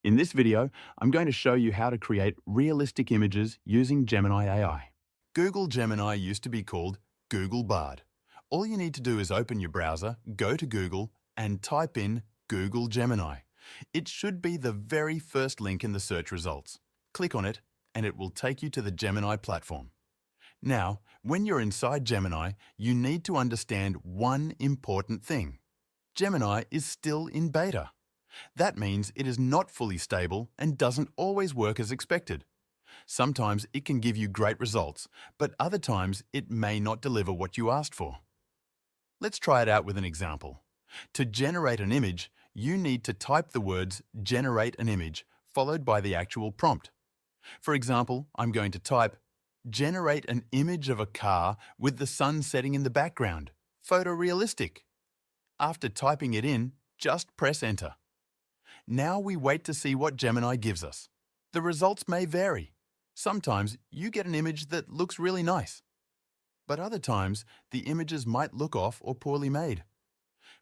In this video, I'm going to show you how to create realistic images using Gemini AI. Google Gemini used to be called Google Bard. All you need to do is open your browser, go to Google, and type in Google Gemini. It should be the very first link in the search results. Click on it, and it will take you to the Gemini platform. Now, when you're inside Gemini, you need to understand one important thing. Gemini is still in beta. That means it is not fully stable and doesn't always work as expected. Sometimes it can give you great results, but other times it may not deliver what you asked for. Let's try it out with an example. To generate an image, you need to type the words "generate an image" followed by the actual prompt. For example, I'm going to type "generate an image of a car with the sun setting in the background, photorealistic." After typing it in, just press enter. Now we wait to see what Gemini gives us. The results may vary. Sometimes you get an image that looks really nice. But other times, the images might look off or poorly made.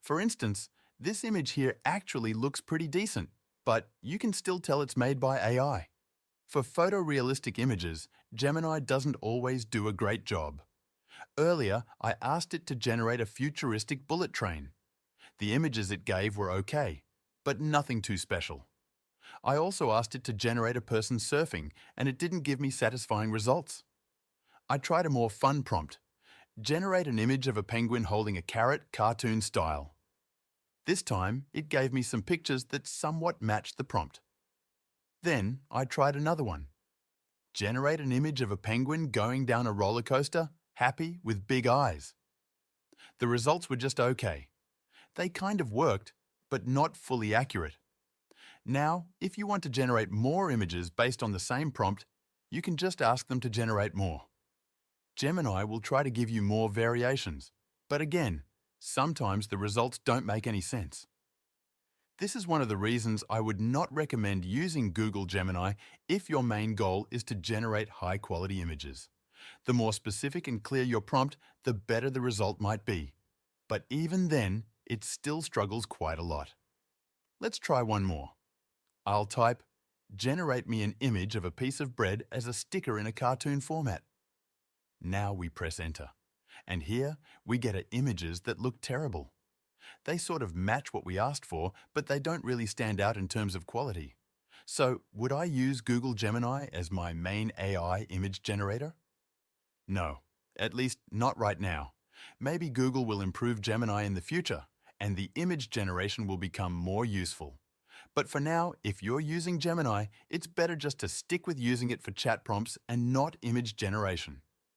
For instance, this image here actually looks pretty decent, but you can still tell it's made by AI. For photorealistic images, Gemini doesn't always do a great job. Earlier, I asked it to generate a futuristic bullet train. The images it gave were okay, but nothing too special. I also asked it to generate a person surfing, and it didn't give me satisfying results. I tried a more fun prompt. Generate an image of a penguin holding a carrot, cartoon style. This time, it gave me some pictures that somewhat matched the prompt. Then, I tried another one. Generate an image of a penguin going down a roller coaster, happy with big eyes. The results were just okay. They kind of worked, but not fully accurate. Now, if you want to generate more images based on the same prompt, you can just ask them to generate more. Gemini will try to give you more variations, but again, sometimes the results don't make any sense. This is one of the reasons I would not recommend using Google Gemini if your main goal is to generate high-quality images. The more specific and clear your prompt, the better the result might be. But even then, it still struggles quite a lot. Let's try one more. I'll type, "Generate me an image of a piece of bread as a sticker in a cartoon format." Now we press enter. And here we get images that look terrible. They sort of match what we asked for, but they don't really stand out in terms of quality. So, would I use Google Gemini as my main AI image generator? No, at least not right now. Maybe Google will improve Gemini in the future, and the image generation will become more useful. But for now, if you're using Gemini, it's better just to stick with using it for chat prompts and not image generation.